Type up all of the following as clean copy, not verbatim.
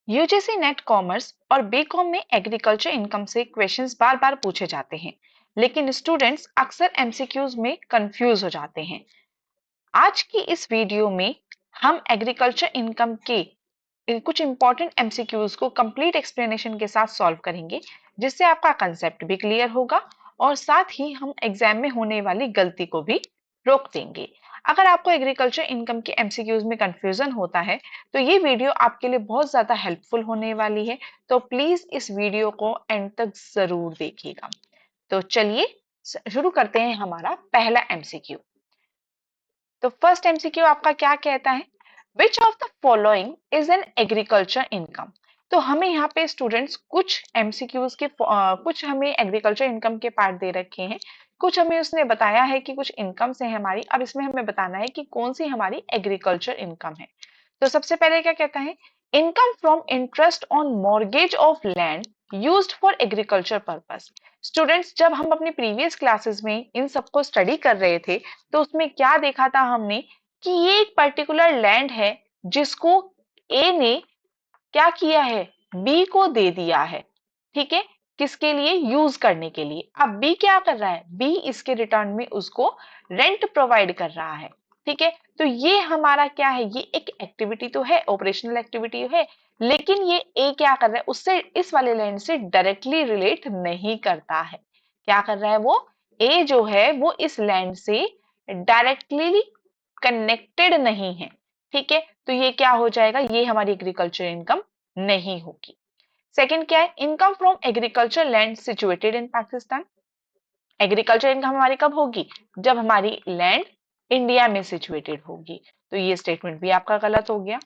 UGC net commerce और BCom में agriculture income से क्वेश्चंस बार बार पूछे जाते हैं, लेकिन स्टूडेंट्स अक्सर एमसीक्यूज में कंफ्यूज हो जाते हैं। आज की इस वीडियो में हम एग्रीकल्चर इनकम के कुछ इंपॉर्टेंट एमसीक्यूज को कंप्लीट एक्सप्लेनेशन के साथ सॉल्व करेंगे, जिससे आपका कंसेप्ट भी क्लियर होगा और साथ ही हम एग्जाम में होने वाली गलती को भी रोक देंगे। अगर आपको एग्रीकल्चर इनकम के एमसीक्यूज में कंफ्यूजन होता है तो ये वीडियो आपके लिए बहुत ज्यादा हेल्पफुल होने वाली है, तो प्लीज इस वीडियो को एंड तक जरूर देखिएगा। तो चलिए शुरू करते हैं हमारा पहला एमसीक्यू। तो फर्स्ट एमसीक्यू आपका क्या कहता है, which of the following is an agriculture income. तो हमें यहाँ पे स्टूडेंट्स कुछ एमसीक्यूज के कुछ हमें एग्रीकल्चर इनकम के पार्ट दे रखे हैं, कुछ हमें उसने बताया है कि कुछ इनकम्स है हमारी। अब इसमें हमें बताना है कि कौन सी हमारी एग्रीकल्चर इनकम है। तो सबसे पहले क्या कहता है, income from interest on mortgage of land used for agriculture purpose. Students, जब हम अपनी प्रीवियस क्लासेस में इन सबको स्टडी कर रहे थे तो उसमें क्या देखा था हमने कि ये एक पर्टिकुलर लैंड है जिसको ए ने क्या किया है, बी को दे दिया है। ठीक है, किसके लिए, यूज करने के लिए। अब बी क्या कर रहा है, बी इसके रिटर्न में उसको रेंट प्रोवाइड कर रहा है। ठीक है, तो ये हमारा क्या है, ये एक एक्टिविटी तो है, ऑपरेशनल एक्टिविटी है, लेकिन ये ए क्या कर रहा है, उससे इस वाले लैंड से डायरेक्टली रिलेट नहीं करता है। क्या कर रहा है वो, ए जो है वो इस लैंड से डायरेक्टली कनेक्टेड नहीं है। ठीक है, तो ये क्या हो जाएगा, ये हमारी एग्रीकल्चर इनकम नहीं होगी। सेकंड क्या है, income from agriculture land situated in Pakistan. Agriculture income हमारी कब होगी, जब हमारी लैंड इंडिया में सिचुएटेड होगी। तो ये स्टेटमेंट भी आपका गलत हो गया।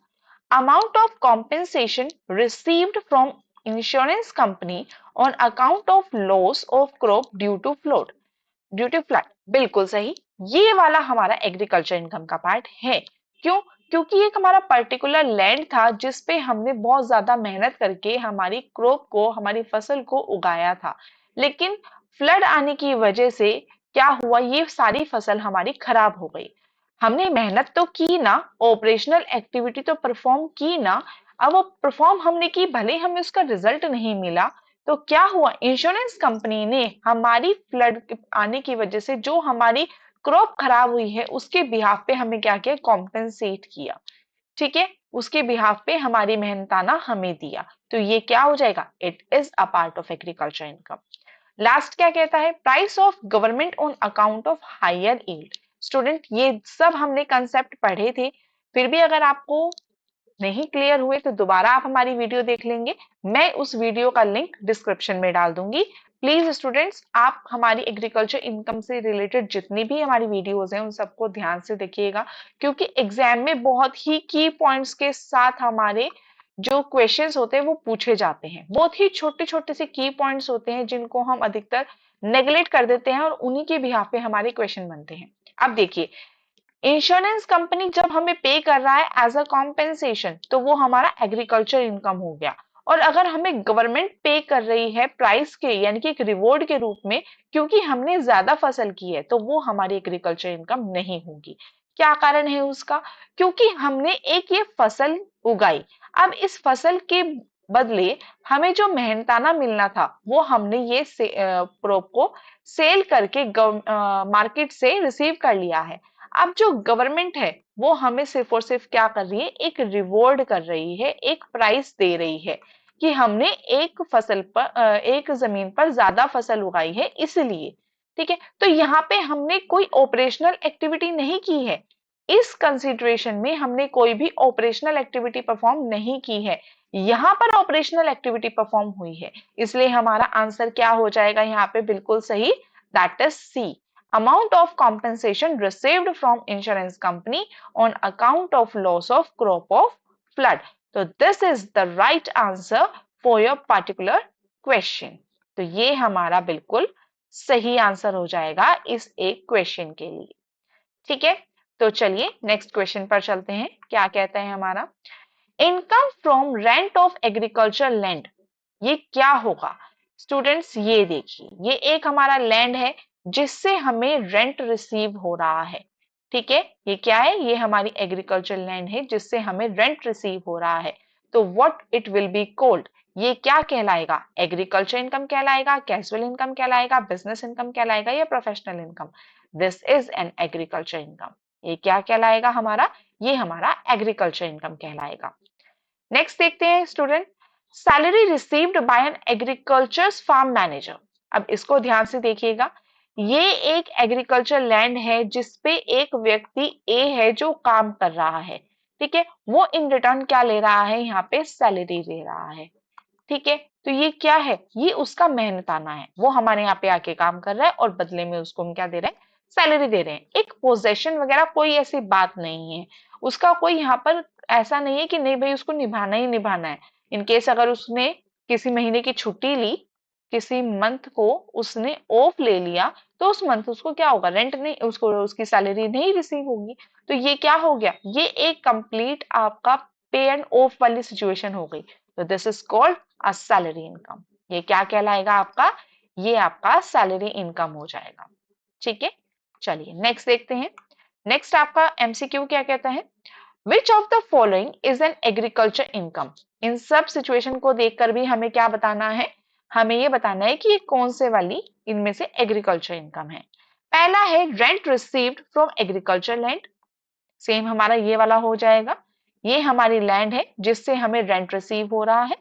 Amount of compensation received from insurance company on account of loss of crop due to flood, बिल्कुल सही। ये वाला हमारा एग्रीकल्चर इनकम का पार्ट है। क्यों, क्योंकि एक हमारा पर्टिकुलर लैंड था जिसपे हमने बहुत ज्यादा मेहनत करके हमारी क्रॉप को, हमारी फसल को उगाया था, लेकिन फ्लड आने की वजह से क्या हुआ, ये सारी फसल हमारी खराब हो गई। हमने मेहनत तो की ना, ऑपरेशनल एक्टिविटी तो परफॉर्म की ना, अब वो परफॉर्म हमने की, भले हमें उसका रिजल्ट नहीं मिला, तो क्या हुआ, इंश्योरेंस कंपनी ने हमारी फ्लड आने की वजह से जो हमारी क्रॉप खराब हुई है उसके बिहाफ पे हमें क्या किया, कॉम्पेंसेट किया। ठीक है, उसके बिहाफ पे हमारी मेहनताना हमें दिया। तो ये क्या हो जाएगा, it is a part of agriculture income. Last क्या कहता है, price of government on account of higher yield. Student, ये सब हमने कंसेप्ट पढ़े थे, फिर भी अगर आपको नहीं क्लियर हुए तो दोबारा आप हमारी वीडियो देख लेंगे। मैं उस वीडियो का लिंक डिस्क्रिप्शन में डाल दूंगी। प्लीज स्टूडेंट्स, आप हमारी एग्रीकल्चर इनकम से रिलेटेड जितनी भी हमारी वीडियोस हैं उन सबको ध्यान से देखिएगा, क्योंकि एग्जाम में बहुत ही की पॉइंट्स के साथ हमारे जो क्वेश्चंस होते हैं वो पूछे जाते हैं। बहुत ही छोटे छोटे से की पॉइंट्स होते हैं जिनको हम अधिकतर नेग्लेक्ट कर देते हैं और उन्हीं के बिहाफ पे हमारे क्वेश्चन बनते हैं। अब देखिए, इंश्योरेंस कंपनी जब हमें पे कर रहा है एज अ कॉम्पेंसेशन, तो वो हमारा एग्रीकल्चर इनकम हो गया। और अगर हमें गवर्नमेंट पे कर रही है प्राइस के, यानी कि एक रिवॉर्ड के रूप में, क्योंकि हमने ज्यादा फसल की है, तो वो हमारी एग्रीकल्चर इनकम नहीं होगी। क्या कारण है उसका, क्योंकि हमने एक ये फसल उगाई, अब इस फसल के बदले हमें जो मेहनताना मिलना था वो हमने ये क्रॉप को सेल करके मार्केट से रिसीव कर लिया है। अब जो गवर्नमेंट है वो हमें सिर्फ और सिर्फ क्या कर रही है, एक रिवॉर्ड कर रही है, एक प्राइस दे रही है कि हमने एक फसल पर एक जमीन पर ज्यादा फसल उगाई है इसलिए। ठीक है, तो यहाँ पे हमने कोई ऑपरेशनल एक्टिविटी नहीं की है, इस कंसिडरेशन में हमने कोई भी ऑपरेशनल एक्टिविटी परफॉर्म नहीं की है, यहाँ पर ऑपरेशनल एक्टिविटी परफॉर्म हुई है, इसलिए हमारा आंसर क्या हो जाएगा यहाँ पे, बिल्कुल सही, that is C, amount of compensation received from insurance company on account of loss of crop of flood. तो this is the right answer for your particular question. तो ये हमारा बिल्कुल सही आंसर हो जाएगा इस एक क्वेश्चन के लिए। ठीक है, तो चलिए नेक्स्ट क्वेश्चन पर चलते हैं। क्या कहता है हमारा, income from rent of agriculture land, ये क्या होगा। स्टूडेंट्स, ये देखिए, ये एक हमारा लैंड है जिससे हमें रेंट रिसीव हो रहा है। ठीक है, ये क्या है, ये हमारी एग्रीकल्चर लैंड है जिससे हमें रेंट रिसीव हो रहा है। तो what it will be called, ये क्या कहलाएगा? एग्रीकल्चर इनकम कहलाएगा, कैजुअल इनकम कहलाएगा, बिजनेस इनकम कहलाएगा या professional income? This is an agriculture income. ये क्या कहलाएगा हमारा? ये हमारा एग्रीकल्चर इनकम कहलाएगा। नेक्स्ट देखते हैं student, salary received by an agriculture farm manager. अब इसको ध्यान से देखिएगा, ये एक एग्रीकल्चर लैंड है जिसपे एक व्यक्ति ए है जो काम कर रहा है, ठीक है। वो इन रिटर्न क्या ले रहा है? यहाँ पे सैलरी ले रहा है, ठीक है। तो ये क्या है? ये उसका मेहनताना है, वो हमारे यहाँ पे आके काम कर रहा है और बदले में उसको हम क्या दे रहे हैं? सैलरी दे रहे हैं। एक पोजेशन वगैरह कोई ऐसी बात नहीं है, उसका कोई यहाँ पर ऐसा नहीं है कि नहीं भाई उसको निभाना ही निभाना है। इनकेस अगर उसने किसी महीने की छुट्टी ली, किसी मंथ को उसने ऑफ ले लिया, तो उस मंथ उसको क्या होगा? रेंट नहीं, उसको उसकी सैलरी नहीं रिसीव होगी। तो ये क्या हो गया? ये एक कंप्लीट आपका पे एंड ऑफ वाली सिचुएशन हो गई। तो this is called a salary income. ये क्या कहलाएगा आपका? ये आपका सैलरी इनकम हो जाएगा, ठीक है। चलिए नेक्स्ट देखते हैं। नेक्स्ट आपका एमसीक्यू क्या कहता है? Which of the following is an agriculture income? इन सब सिचुएशन को देखकर भी हमें क्या बताना है? हमें ये बताना है कि ये कौन से वाली इनमें से एग्रीकल्चर इनकम है। पहला है rent received from agriculture land, same हमारा ये वाला हो जाएगा। ये हमारी लैंड है जिससे हमें रेंट रिसीव हो रहा है,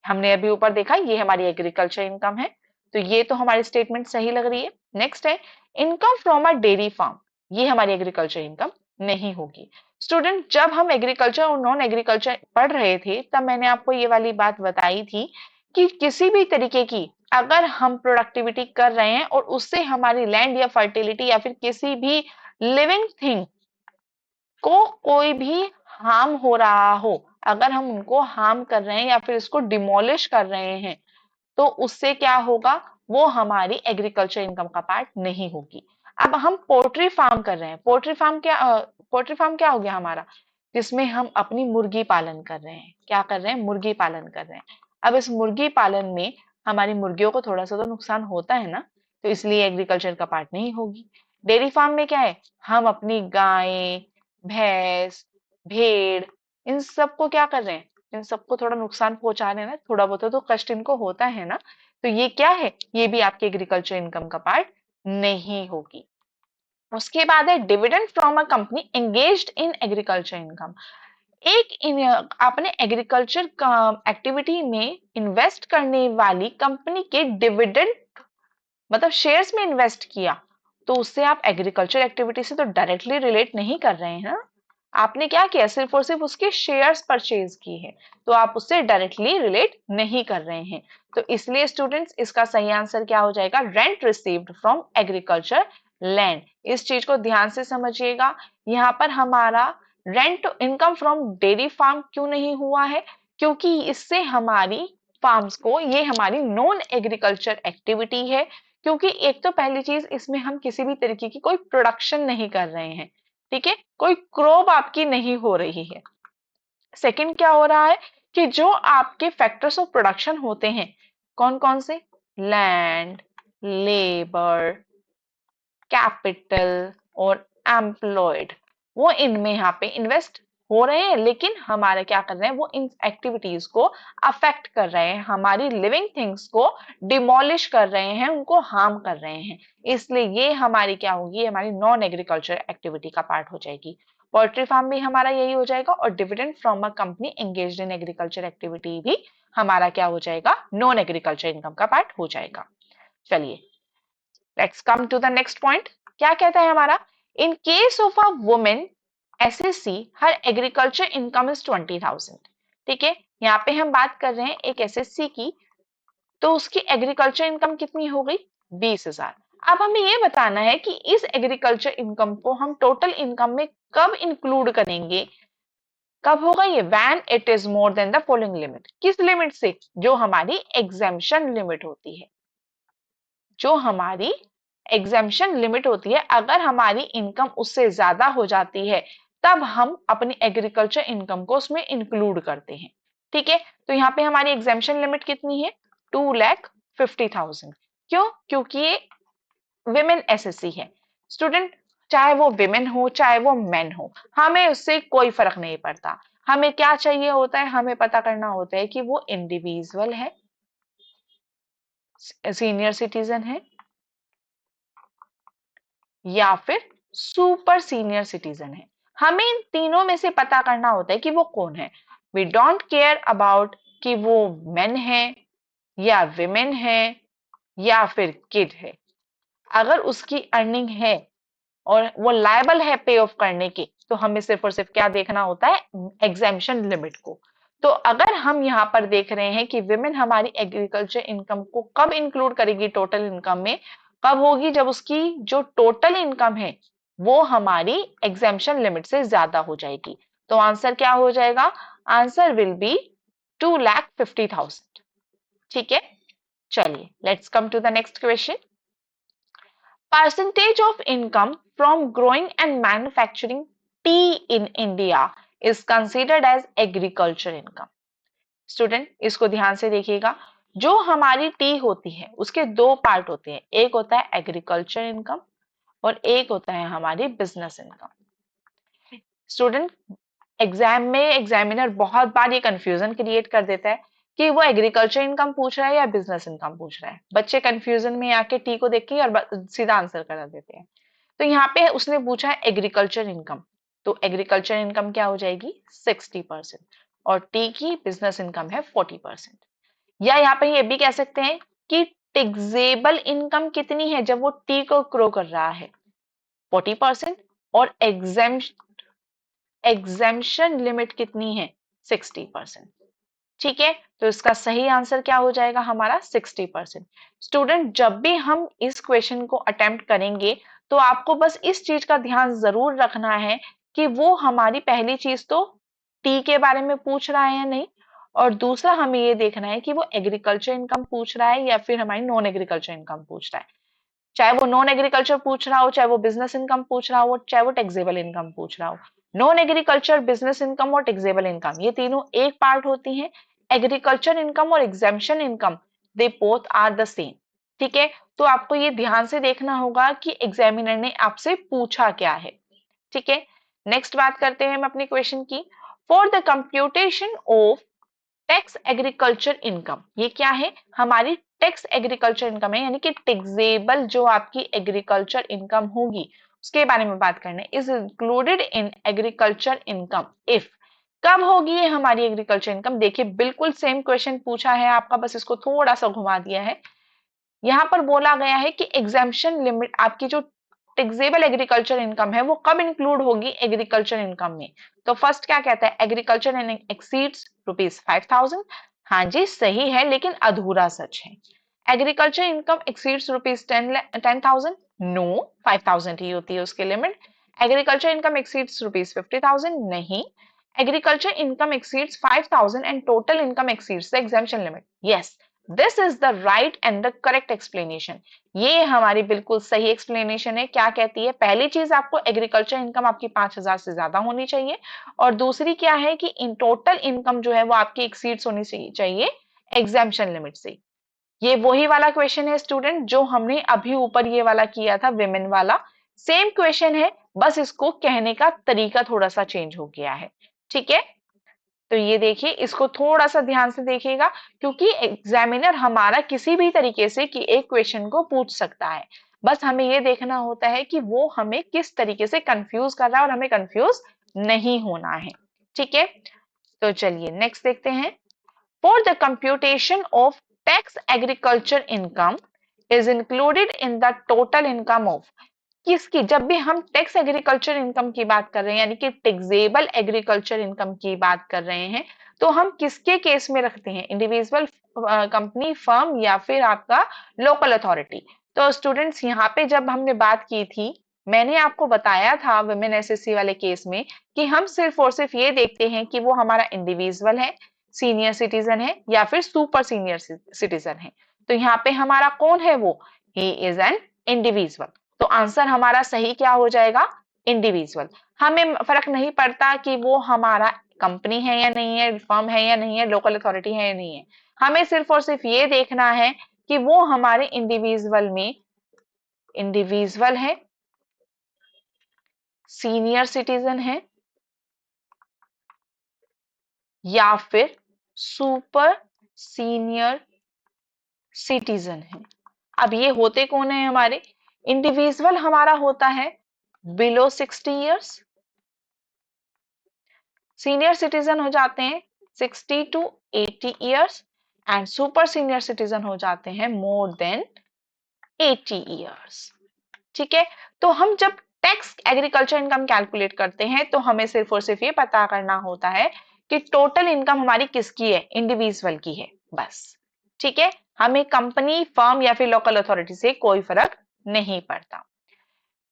हमने अभी ऊपर देखा ये हमारी एग्रीकल्चर इनकम है, तो ये तो हमारी स्टेटमेंट सही लग रही है। नेक्स्ट है income from a dairy farm, ये हमारी एग्रीकल्चर इनकम नहीं होगी। स्टूडेंट जब हम एग्रीकल्चर और नॉन एग्रीकल्चर पढ़ रहे थे तब मैंने आपको ये वाली बात बताई थी कि किसी भी तरीके की अगर हम प्रोडक्टिविटी कर रहे हैं और उससे हमारी लैंड या फर्टिलिटी या फिर किसी भी लिविंग थिंग को कोई भी हार्म हो रहा हो, अगर हम उनको हार्म कर रहे हैं या फिर इसको डिमोलिश कर रहे हैं, तो उससे क्या होगा? वो हमारी एग्रीकल्चर इनकम का पार्ट नहीं होगी। अब हम पोल्ट्री फार्म कर रहे हैं, पोल्ट्री फार्म क्या हो गया हमारा? जिसमें हम अपनी मुर्गी पालन कर रहे हैं। क्या कर रहे हैं? मुर्गी पालन कर रहे हैं। अब इस मुर्गी पालन में हमारी मुर्गियों को थोड़ा सा तो नुकसान होता है ना, तो इसलिए एग्रीकल्चर का पार्ट नहीं होगी। डेयरी फार्म में क्या है? हम अपनी गाय, भैंस, भेड़, इन सबको क्या कर रहे हैं? इन सबको थोड़ा नुकसान पहुंचा रहे हैं ना, थोड़ा बहुत तो कष्ट इनको होता है ना, तो ये क्या है? ये भी आपके एग्रीकल्चर इनकम का पार्ट नहीं होगी। उसके बाद है dividend from a company engaged in agriculture income. आपने एग्रीकल्चर एक्टिविटी में इन्वेस्ट करने वाली कंपनी के डिविडेंड मतलब शेयर्स में इन्वेस्ट किया, तो उससे आप एग्रीकल्चर एक्टिविटी से तो डायरेक्टली रिलेट नहीं कर रहे हैं। आपने क्या किया? सिर्फ और सिर्फ उसके शेयर्स परचेज की है, तो आप उससे डायरेक्टली रिलेट नहीं कर रहे हैं। तो इसलिए स्टूडेंट्स इसका सही आंसर क्या हो जाएगा? Rent received from agriculture land. इस चीज को ध्यान से समझिएगा। यहाँ पर हमारा rent income from dairy farm क्यों नहीं हुआ है? क्योंकि इससे हमारी फार्म्स को, ये हमारी नॉन एग्रीकल्चर एक्टिविटी है। क्योंकि एक तो पहली चीज, इसमें हम किसी भी तरीके की कोई प्रोडक्शन नहीं कर रहे हैं, ठीक है, कोई क्रॉप आपकी नहीं हो रही है। सेकंड क्या हो रहा है कि जो आपके फैक्टर्स ऑफ प्रोडक्शन होते हैं, कौन कौन से? लैंड, लेबर, कैपिटल और एम्प्लॉयड, वो इनमें यहाँ पे इन्वेस्ट हो रहे हैं, लेकिन हमारे क्या कर रहे हैं? वो इन एक्टिविटीज को अफेक्ट कर रहे हैं, हमारी लिविंग थिंग्स को डिमोलिश कर रहे हैं, उनको हार्म कर रहे हैं। इसलिए ये हमारी क्या होगी? हमारी नॉन एग्रीकल्चर एक्टिविटी का पार्ट हो जाएगी। पोल्ट्री फार्म भी हमारा यही हो जाएगा और dividend from a company engaged in agriculture activity भी हमारा क्या हो जाएगा? नॉन एग्रीकल्चर इनकम का पार्ट हो जाएगा। चलिए let's come to the next point. क्या कहता है हमारा? In case of a women assessee her agriculture income is 20,000। ठीक है, यहाँ पे हम बात कर रहे हैं एक एसएससी की, तो उसकी एग्रीकल्चर इनकम कितनी हो गई? 20,000। अब हमें ये बताना है कि इस एग्रीकल्चर इनकम को हम टोटल इनकम में कब इंक्लूड करेंगे? कब होगा ये? When it is more than the following limit. किस लिमिट से? जो हमारी एग्जेम्पशन लिमिट होती है, जो हमारी एग्जेम्पशन लिमिट होती है, अगर हमारी इनकम उससे ज्यादा हो जाती है तब हम अपनी एग्रीकल्चर इनकम को उसमें इंक्लूड करते हैं। ठीक है, तो यहाँ पे हमारी एग्जेम्पशन लिमिट कितनी है? 2,50,000। क्यों? क्योंकि ये विमेन एसएससी है। स्टूडेंट चाहे वो विमेन हो चाहे वो मेन हो, हमें उससे कोई फर्क नहीं पड़ता। हमें क्या चाहिए होता है, हमें पता करना होता है कि वो इंडिविजुअल है, सीनियर सिटीजन है, या फिर सुपर सीनियर सिटीजन है। हमें इन तीनों में से पता करना होता है कि वो कौन है। वी डोंट केयर अबाउट कि वो मेन है या विमेन है या फिर किड है। अगर उसकी अर्निंग है और वो लायबल है पे ऑफ करने की, तो हमें सिर्फ और सिर्फ क्या देखना होता है, एग्जेम्पशन लिमिट को। तो अगर हम यहाँ पर देख रहे हैं कि विमेन हमारी एग्रीकल्चर इनकम को कब इंक्लूड करेगी टोटल इनकम में, कब होगी, जब उसकी जो टोटल इनकम है वो हमारी एग्जेम्पशन लिमिट से ज्यादा हो जाएगी। तो आंसर क्या हो जाएगा, आंसर विल बी 2,50,000। ठीक है, चलिए let's come to the next question. Percentage of income from growing and manufacturing tea in India is considered as agriculture income. Student इसको ध्यान से देखिएगा। जो हमारी टी होती है उसके दो पार्ट होते हैं, एक होता है एग्रीकल्चर इनकम और एक होता है हमारी बिजनेस इनकम। स्टूडेंट एग्जाम में एग्जामिनर बहुत बार ये कंफ्यूजन क्रिएट कर देता है कि वो एग्रीकल्चर इनकम पूछ रहा है या बिजनेस इनकम पूछ रहा है। बच्चे कंफ्यूजन में आके टी को देख के और सीधा आंसर करा देते हैं। तो यहाँ पे उसने पूछा है एग्रीकल्चर इनकम, तो एग्रीकल्चर इनकम क्या हो जाएगी 60%, और टी की बिजनेस इनकम है 40%। या यहाँ पे ये भी कह सकते हैं कि टेक्सेबल इनकम कितनी है जब वो टी को ग्रो कर रहा है, 40%, और एग्जेम्पशन लिमिट कितनी है 60%। ठीक है, तो इसका सही आंसर क्या हो जाएगा हमारा 60%। स्टूडेंट जब भी हम इस क्वेश्चन को अटेम्प्ट करेंगे तो आपको बस इस चीज का ध्यान जरूर रखना है कि वो हमारी पहली चीज तो टी के बारे में पूछ रहा है या नहीं, और दूसरा हमें ये देखना है कि वो एग्रीकल्चर इनकम पूछ रहा है या फिर हमारी नॉन एग्रीकल्चर इनकम पूछ रहा है। चाहे वो नॉन एग्रीकल्चर पूछ रहा हो, चाहे वो बिजनेस इनकम पूछ रहा हो, चाहे वो टैक्सेबल इनकम पूछ रहा हो। नॉन एग्रीकल्चर, बिजनेस इनकम और टैक्सेबल इनकम ये तीनों एक पार्ट होती हैं। एग्रीकल्चर इनकम और exemption income they both are the same. ठीक है, तो आपको ये ध्यान से देखना होगा कि एग्जामिनर ने आपसे पूछा क्या है। ठीक है, नेक्स्ट बात करते हैं हम अपने क्वेश्चन की। For the computation of tax agriculture income, ये क्या है, हमारी टैक्स एग्रीकल्चर इनकम है, यानी कि टैक्सेबल जो आपकी एग्रीकल्चर इनकम होगी उसके बारे में बात करने। Is included in agriculture income if, कब होगी ये हमारी एग्रीकल्चर इनकम। देखिए बिल्कुल सेम क्वेश्चन पूछा है आपका, बस इसको थोड़ा सा घुमा दिया है। यहाँ पर बोला गया है कि एग्जेम्पशन लिमिट आपकी जो टैक्सेबल एग्रीकल्चर इनकम है वो कब इंक्लूड होगी एग्रीकल्चर इनकम में। तो फर्स्ट क्या कहता है, एग्रीकल्चर एक्सीड्स ₹5,000। हाँ जी सही है, लेकिन अधूरा सच है। एग्रीकल्चर इनकम एक्सीड्स ₹10,000, नो, 5,000 ही होती है उसकी लिमिट। एग्रीकल्चर इनकम एक्सीड्स ₹50,000, नहीं। Agriculture income exceeds 5,000 and total income exceeds the exemption limit, yes, this is the right and the correct explanation. ये हमारी बिल्कुल सही एक्सप्लेनेशन है। क्या कहती है, पहली चीज आपको एग्रीकल्चर इनकम आपकी 5,000 से ज्यादा होनी चाहिए, और दूसरी क्या है कि इन टोटल इनकम जो है वो आपकी एक्सीड्स होनी चाहिए एग्जेम्पशन लिमिट से। ये वही वाला क्वेश्चन है स्टूडेंट जो हमने अभी ऊपर ये वाला किया था, विमेन वाला सेम क्वेश्चन है, बस इसको कहने का तरीका थोड़ा सा चेंज हो गया है। ठीक है, तो ये देखिए इसको थोड़ा सा ध्यान से देखिएगा, क्योंकि एग्जामिनर हमारा किसी भी तरीके से कि एक क्वेश्चन को पूछ सकता है। बस हमें ये देखना होता है कि वो हमें किस तरीके से कंफ्यूज कर रहा है और हमें कंफ्यूज नहीं होना है। ठीक है, तो चलिए नेक्स्ट देखते हैं। For the computation of tax agriculture income is included in the total income of, किसकी, जब भी हम टैक्स एग्रीकल्चर इनकम की बात कर रहे हैं यानी कि टैक्सेबल एग्रीकल्चर इनकम की बात कर रहे हैं, तो हम किसके केस में रखते हैं, इंडिविजुअल, कंपनी, फर्म, या फिर आपका लोकल अथॉरिटी। तो स्टूडेंट्स यहाँ पे जब हमने बात की थी, मैंने आपको बताया था वुमेन एसएससी वाले केस में कि हम सिर्फ और सिर्फ ये देखते हैं कि वो हमारा इंडिविजुअल है, सीनियर सिटीजन है, या फिर सुपर सीनियर सिटीजन है। तो यहाँ पे हमारा कौन है, वो ही इज एन इंडिविजुअल। तो आंसर हमारा सही क्या हो जाएगा, इंडिविजुअल। हमें फर्क नहीं पड़ता कि वो हमारा कंपनी है या नहीं है, फर्म है या नहीं है, लोकल अथॉरिटी है या नहीं है। हमें सिर्फ और सिर्फ ये देखना है कि वो हमारे इंडिविजुअल में इंडिविजुअल है, सीनियर सिटीजन है, या फिर सुपर सीनियर सिटीजन है। अब ये होते कौन है हमारे? इंडिविजुअल हमारा होता है बिलो 60 इयर्स, सीनियर सिटीजन हो जाते हैं 60 to 80 years, and super senior citizen हो जाते हैं मोर देन 80 इयर्स। ठीक है, तो हम जब टैक्स एग्रीकल्चर इनकम कैलकुलेट करते हैं तो हमें सिर्फ और सिर्फ ये पता करना होता है कि टोटल इनकम हमारी किसकी है, इंडिविजुअल की है, बस। ठीक है, हमें कंपनी, फर्म या फिर लोकल अथॉरिटी से कोई फर्क नहीं पड़ता।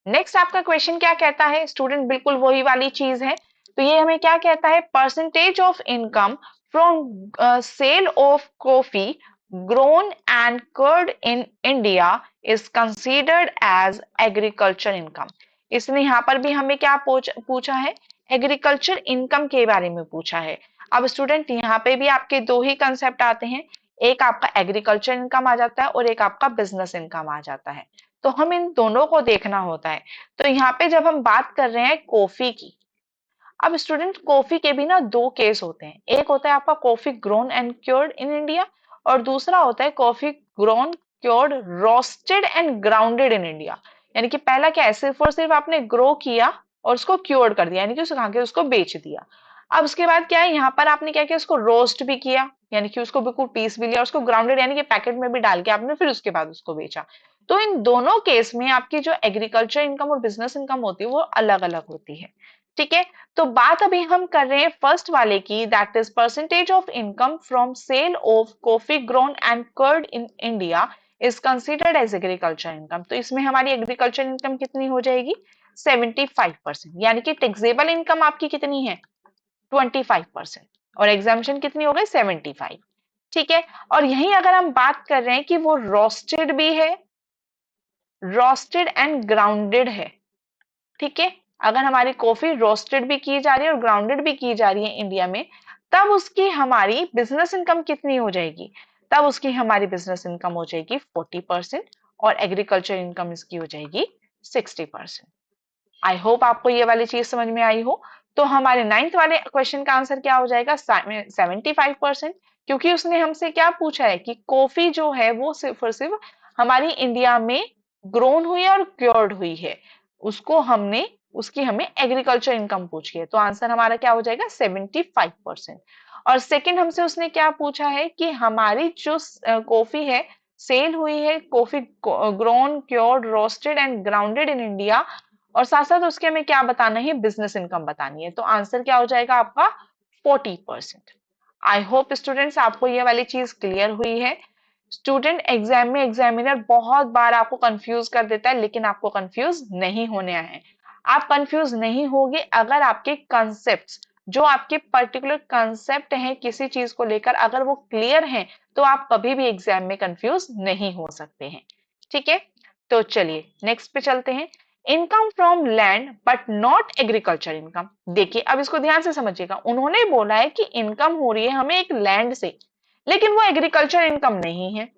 नेक्स्ट आपका क्वेश्चन क्या कहता है स्टूडेंट? बिल्कुल वही वाली चीज है। तो ये हमें क्या कहता है? Percentage of income from sale of coffee grown and cured in India is considered as agriculture income. इसने यहाँ पर भी हमें क्या पूछा है? एग्रीकल्चर इनकम के बारे में पूछा है। अब स्टूडेंट यहाँ पे भी आपके दो ही कंसेप्ट आते हैं, एक आपका एग्रीकल्चर इनकम आ जाता है और एक आपका बिजनेस इनकम आ जाता है। तो हम इन दोनों को देखना होता है। तो यहाँ पे जब हम बात कर रहे हैं कॉफी की, अब स्टूडेंट कॉफी के भी ना दो केस होते हैं, एक होता है आपका coffee grown and cured in India, और दूसरा होता है coffee grown cured roasted and grounded in India. यानी कि पहला क्या है, सिर्फ और सिर्फ आपने ग्रो किया और उसको क्योर्ड कर दिया, यानी कि सुखा के उसको बेच दिया। अब उसके बाद क्या है, यहाँ पर आपने क्या किया, उसको रोस्ट भी किया, यानी कि उसको बिल्कुल पीस भी लिया, उसको ग्राउंडेड यानी कि पैकेट में भी डाल के आपने फिर उसके बाद उसको बेचा। तो इन दोनों केस में आपकी जो एग्रीकल्चर इनकम और बिजनेस इनकम होती है वो अलग अलग होती है। ठीक है, तो बात अभी हम कर रहे हैं फर्स्ट वाले की, that is percentage of income from sale of coffee grown and cured in India is considered as agriculture income. तो इसमें हमारी एग्रीकल्चर इनकम कितनी हो जाएगी? 75%। यानी कि टैक्सेबल इनकम आपकी कितनी है? 25%, और एग्जामिशन कितनी हो गई? 75। ठीक है, और यही अगर हम बात कर रहे हैं कि वो रोस्टेड भी है, रोस्टेड एंड ग्राउंडेड है। ठीक है, अगर हमारी कॉफी रोस्टेड भी की जा रही है और ग्राउंडेड भी की जा रही है इंडिया में, तब उसकी हमारी बिजनेस इनकम कितनी हो जाएगी? तब उसकी हमारी बिजनेस इनकम हो जाएगी 40%, और एग्रीकल्चर इनकम इसकी हो जाएगी 60%। आई होप आपको ये वाली चीज समझ में आई हो। तो हमारे 9th वाले क्वेश्चन का आंसर क्या हो जाएगा? 75%, क्योंकि उसने हमसे क्या पूछा है कि कॉफी जो है वो सिर्फ और सिर्फ हमारी इंडिया में ग्रोन हुई है और क्योर्ड हुई है, उसको हमने, उसकी हमें एग्रीकल्चर इनकम पूछी है, तो आंसर हमारा क्या हो जाएगा? 75%। और सेकंड हमसे उसने क्या पूछा है कि हमारी जो कॉफी है सेल हुई है, coffee grown cured roasted and grounded in India, और साथ साथ उसके हमें क्या बताना है? बिजनेस इनकम बतानी है। तो आंसर क्या हो जाएगा आपका? 40%। आई होप स्टूडेंट्स आपको ये वाली चीज क्लियर हुई है। स्टूडेंट एग्जाम में एग्जामिनर बहुत बार आपको कंफ्यूज कर देता है, लेकिन आपको कंफ्यूज नहीं होने है। आप कंफ्यूज नहीं होगे अगर आपके कंसेप्ट, जो आपके पर्टिकुलर कंसेप्ट हैं किसी चीज को लेकर, अगर वो क्लियर हैं, तो आप कभी भी एग्जाम में कंफ्यूज नहीं हो सकते हैं। ठीक है, तो चलिए नेक्स्ट पे चलते हैं। Income from land but not agriculture income. देखिए अब इसको ध्यान से समझिएगा, उन्होंने बोला है कि इनकम हो रही है हमें एक लैंड से, लेकिन वो एग्रीकल्चर इनकम नहीं है।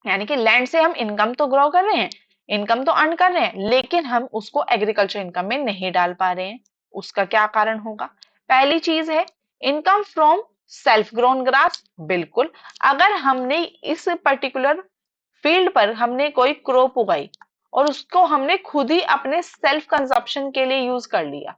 यानी कि लैंड से हम इनकम तो ग्रो कर रहे हैं, इनकम तो अर्न कर रहे हैं, लेकिन हम उसको एग्रीकल्चर इनकम में नहीं डाल पा रहे हैं। उसका क्या कारण होगा? पहली चीज है income from self grown grass. बिल्कुल, अगर हमने इस पर्टिकुलर फील्ड पर हमने कोई क्रॉप उगाई और उसको हमने खुद ही अपने सेल्फ कंजप्शन के लिए यूज कर लिया,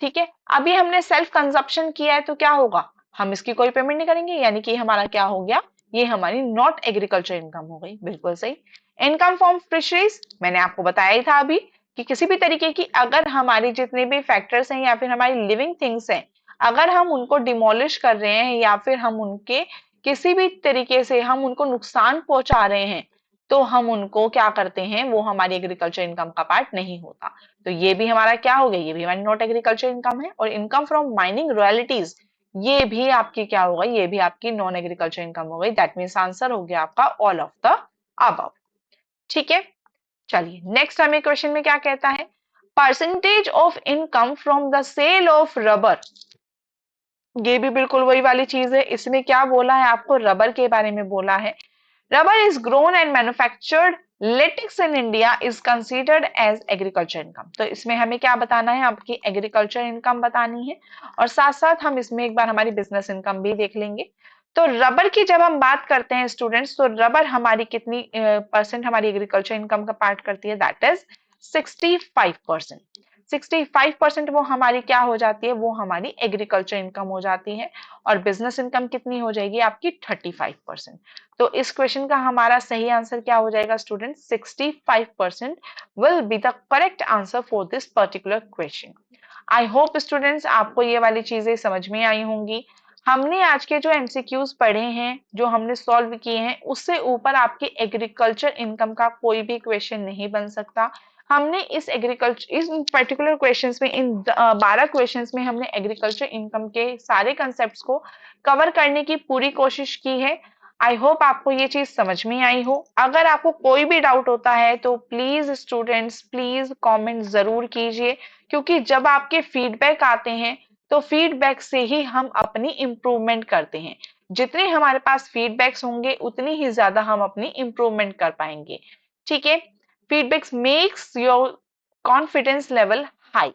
ठीक है, अभी हमने सेल्फ कंजप्शन किया है, तो क्या होगा? हम इसकी कोई पेमेंट नहीं करेंगे, यानी कि हमारा क्या हो गया? ये हमारी नॉट एग्रीकल्चर इनकम हो गई। बिल्कुल सही। इनकम फ्रॉम फिशरीज, मैंने आपको बताया ही था अभी कि किसी भी तरीके की अगर हमारी जितने भी फैक्टर्स हैं या फिर हमारी लिविंग थिंग्स हैं, अगर हम उनको डिमोलिश कर रहे हैं या फिर हम उनके किसी भी तरीके से हम उनको नुकसान पहुंचा रहे हैं, तो हम उनको क्या करते हैं? वो हमारी एग्रीकल्चर इनकम का पार्ट नहीं होता। तो ये भी हमारा क्या हो गया? ये भी हमारी नॉट एग्रीकल्चर इनकम है। और इनकम फ्रॉम माइनिंग रॉयल्टीज, ये भी आपकी क्या होगा? ये भी आपकी नॉन एग्रीकल्चर इनकम हो गई। दैट मीन्स आंसर हो गया आपका ऑल ऑफ द अबव। ठीक है, चलिए नेक्स्ट हमें क्वेश्चन में क्या कहता है? Percentage of income from the sale of rubber. ये भी बिल्कुल वही वाली चीज है। इसमें क्या बोला है आपको? रबर के बारे में बोला है। Rubber is grown and manufactured latex in India is considered as agriculture income. तो इसमें हमें क्या बताना है, आपकी एग्रीकल्चर इनकम बतानी है, और साथ साथ हम इसमें एक बार हमारी बिजनेस इनकम भी देख लेंगे। तो रबर की जब हम बात करते हैं स्टूडेंट्स, तो रबर हमारी कितनी परसेंट हमारी एग्रीकल्चर इनकम का पार्ट करती है, दैट इज 65%। 65% वो हमारी क्या हो जाती है, वो हमारी एग्रीकल्चर इनकम हो जाती है। और बिजनेस इनकम कितनी हो जाएगी आपकी, 35%। तो इस क्वेश्चन का हमारा सही आंसर क्या हो जाएगा student, 65% will be the correct answer for this particular question. I hope students आपको ये वाली चीजें समझ में आई होंगी। हमने आज के जो एमसीक्यूज पढ़े हैं, जो हमने सॉल्व किए हैं, उससे ऊपर आपके एग्रीकल्चर इनकम का कोई भी क्वेश्चन नहीं बन सकता। हमने इस एग्रीकल्चर इस पर्टिकुलर क्वेश्चंस में, इन 12 क्वेश्चंस में हमने एग्रीकल्चर इनकम के सारे कंसेप्ट्स को कवर करने की पूरी कोशिश की है। आई होप आपको ये चीज समझ में आई हो। अगर आपको कोई भी डाउट होता है तो प्लीज स्टूडेंट्स, प्लीज कमेंट जरूर कीजिए, क्योंकि जब आपके फीडबैक आते हैं तो फीडबैक से ही हम अपनी इम्प्रूवमेंट करते हैं। जितने हमारे पास फीडबैक्स होंगे उतनी ही ज्यादा हम अपनी इम्प्रूवमेंट कर पाएंगे। ठीक है, feedbacks makes your confidence level high.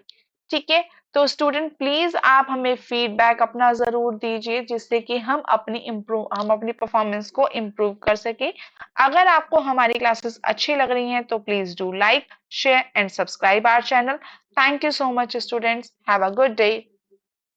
ठीक है, तो स्टूडेंट प्लीज आप हमें फीडबैक अपना जरूर दीजिए, जिससे कि हम अपनी परफॉर्मेंस को इम्प्रूव कर सके। अगर आपको हमारी क्लासेस अच्छी लग रही हैं तो please do like, share and subscribe our channel. Thank you so much students, have a good day.